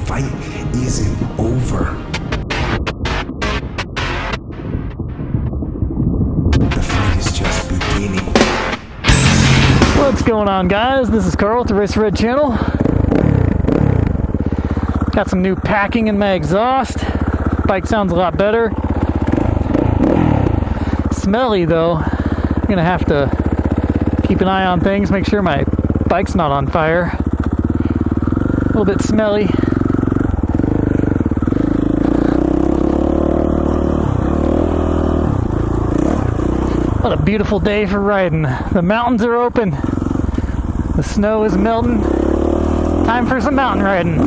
fight isn't over. The fight is just beginning. What's going on, guys? This is Carl with the Racerred channel. Got some new packing in my exhaust. Bike sounds a lot better. Smelly though. I'm gonna have to keep an eye on things, make sure my bike's not on fire. A little bit smelly. What a beautiful day for riding. The mountains are open. The snow is melting. Time for some mountain riding.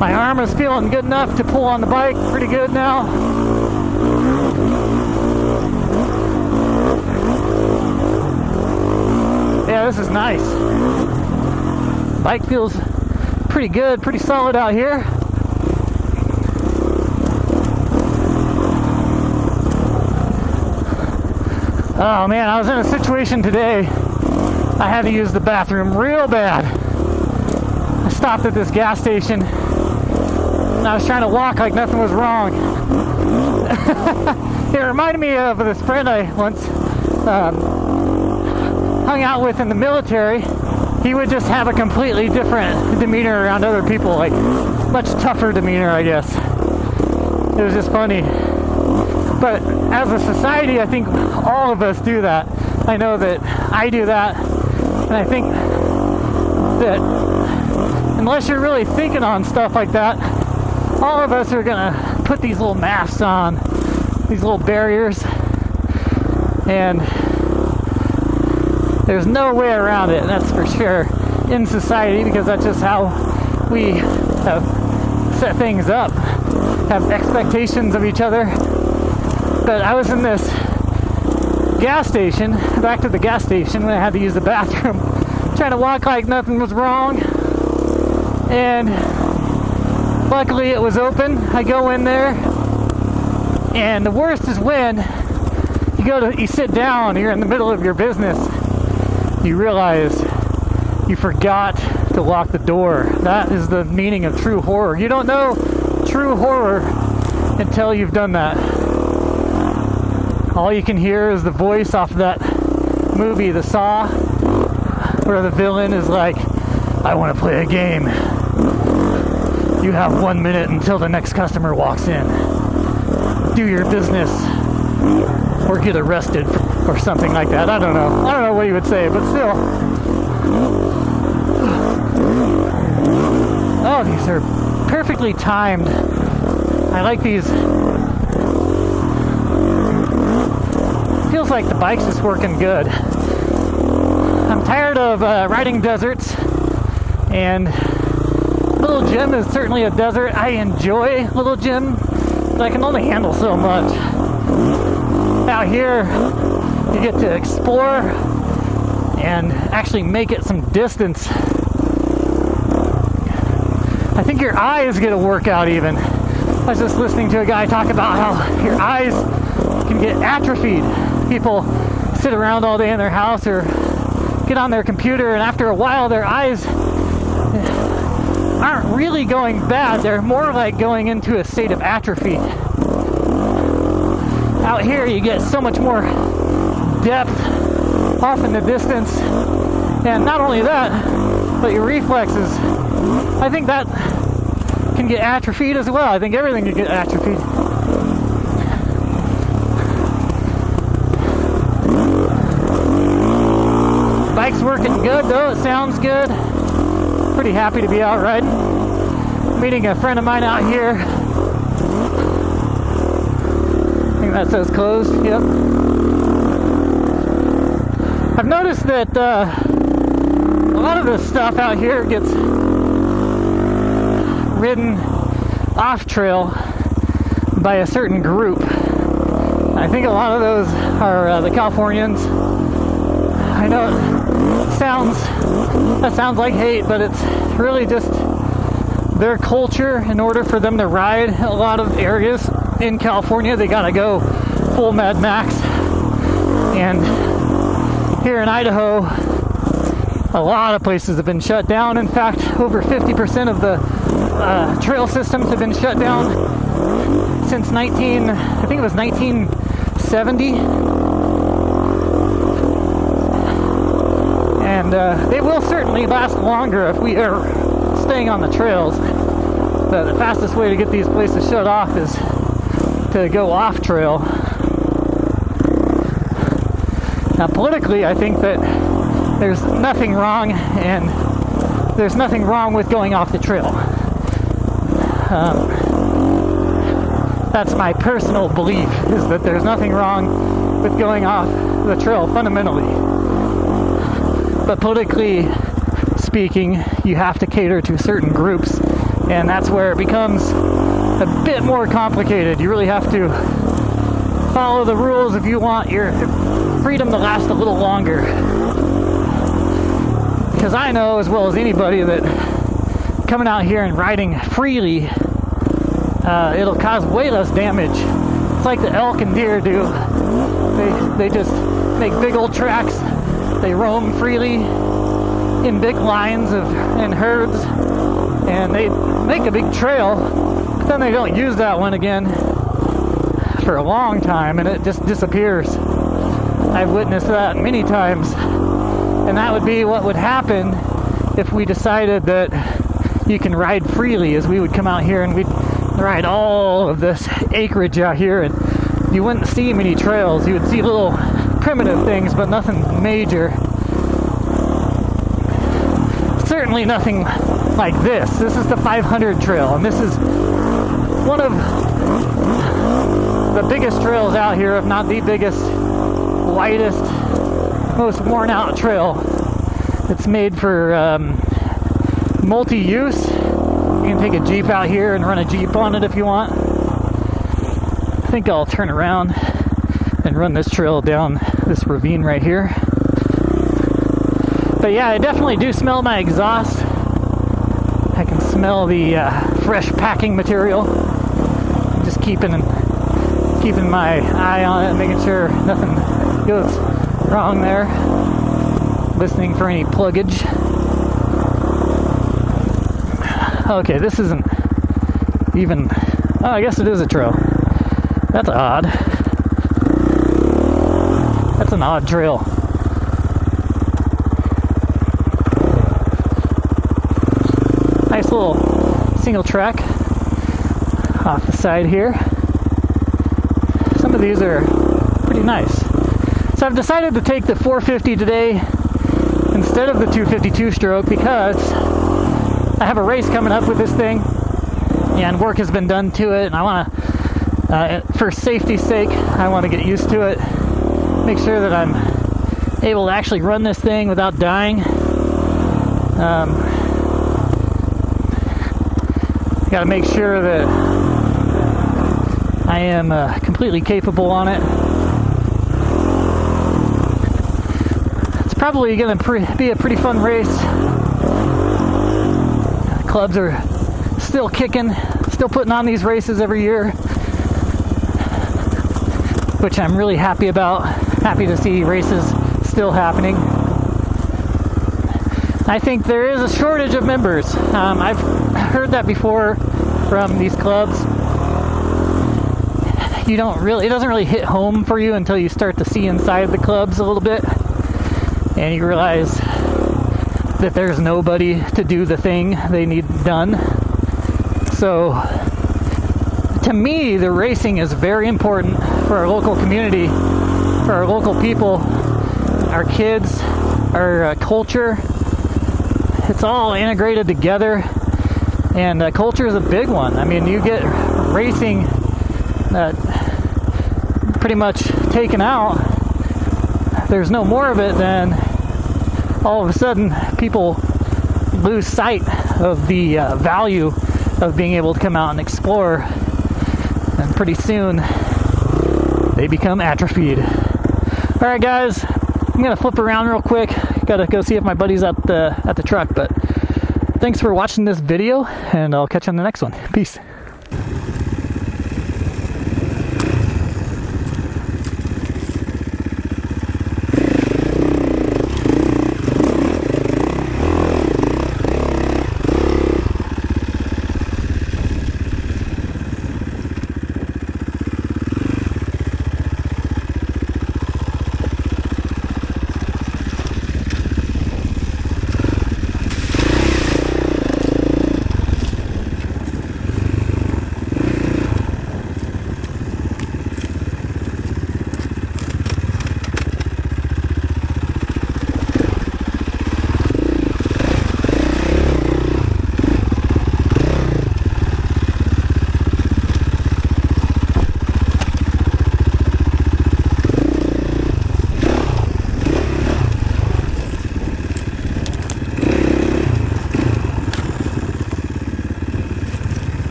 My arm is feeling good enough to pull on the bike pretty good now. Yeah, this is nice. Bike feels pretty good, pretty solid out here. Oh man, I was in a situation today. I had to use the bathroom real bad. I stopped at this gas station and I was trying to walk like nothing was wrong. It reminded me of this friend I once hung out with in the military. He would just have a completely different demeanor around other people, like much tougher demeanor, I guess. It was just funny. But as a society, I think all of us do that. I know that I do that. And I think that unless you're really thinking on stuff like that, all of us are gonna put these little masks on, these little barriers, and there's no way around it, that's for sure, in society, because that's just how we have set things up, have expectations of each other. But I was in this gas station, back to the gas station when I had to use the bathroom, trying to walk like nothing was wrong, and luckily it was open. I go in there, and the worst is when you sit down, you're in the middle of your business, you realize you forgot to lock the door. That is the meaning of true horror. You don't know true horror until you've done that. All you can hear is the voice off that movie, The Saw, where the villain is like, I want to play a game. You have 1 minute until the next customer walks in. Do your business or get arrested or something like that. I don't know what you would say, but still. Oh, these are perfectly timed. I like these. Feels like the bike's just working good. I'm tired of riding deserts, and Little Jim is certainly a desert. I enjoy Little Jim, but I can only handle so much. Out here, you get to explore and actually make it some distance. I think your eyes get a workout even. I was just listening to a guy talk about how your eyes can get atrophied. People sit around all day in their house or get on their computer, and after a while their eyes aren't really going bad. They're more like going into a state of atrophy. Out here you get so much more depth off in the distance, and not only that, but your reflexes, I think that can get atrophied as well. I think everything can get atrophied. Bike's working good though, it sounds good. Pretty happy to be out riding. Meeting a friend of mine out here. I think that says closed, yep. I've noticed that a lot of the stuff out here gets ridden off trail by a certain group. I think a lot of those are the Californians. I know that sounds like hate, but it's really just their culture in order for them to ride a lot of areas in California, they gotta go full Mad Max. And here in Idaho, a lot of places have been shut down. In fact, over 50% of the trail systems have been shut down since 1970. And they will certainly last longer if we are staying on the trails. The fastest way to get these places shut off is to go off trail. Now, politically, I think that there's nothing wrong, and there's nothing wrong with going off the trail. That's my personal belief, is that there's nothing wrong with going off the trail fundamentally. But politically speaking, you have to cater to certain groups, and that's where it becomes a bit more complicated. You really have to follow the rules if you want your freedom to last a little longer. Because I know as well as anybody that coming out here and riding freely, it'll cause way less damage. It's like the elk and deer do. They just make big old tracks. They roam freely in big lines and herds, and they make a big trail, but then they don't use that one again for a long time, and it just disappears. I've witnessed that many times, and that would be what would happen if we decided that you can ride freely, as we would come out here and we'd ride all of this acreage out here, and you wouldn't see many trails. You would see little primitive things, but nothing major. Certainly nothing like this. This is the 500 trail, and this is one of the biggest trails out here, if not the biggest, widest, most worn out trail. It's made for multi-use. You can take a Jeep out here and run a Jeep on it if you want. I think I'll turn around and run this trail down this ravine right here. But yeah, I definitely do smell my exhaust. I can smell the fresh packing material. I'm just keeping my eye on it, making sure nothing goes wrong there. Listening for any pluggage. Okay, this isn't even... Oh, I guess it is a trail. That's odd. That's an odd trail. Nice little single track off the side here. Some of these are pretty nice. So I've decided to take the 450 today instead of the 252 stroke because I have a race coming up with this thing, and work has been done to it, and I want to, for safety's sake, I want to get used to it, make sure that I'm able to actually run this thing without dying. Got to make sure that I am completely capable on it. It's probably going to be a pretty fun race. Clubs are still kicking, still putting on these races every year, which I'm really happy about. Happy to see races still happening. I think there is a shortage of members. I've heard that before from these clubs. It doesn't really hit home for you until you start to see inside the clubs a little bit, and you realize that there's nobody to do the thing they need done. So, to me, the racing is very important for our local community, for our local people, our kids, our culture. It's all integrated together, and culture is a big one. I mean, you get racing pretty much taken out. There's no more of it, then all of a sudden people lose sight of the value of being able to come out and explore, and pretty soon they become atrophied. All right, guys, I'm gonna flip around real quick. Gotta go see if my buddy's at the truck, but thanks for watching this video, and I'll catch you on the next one. Peace.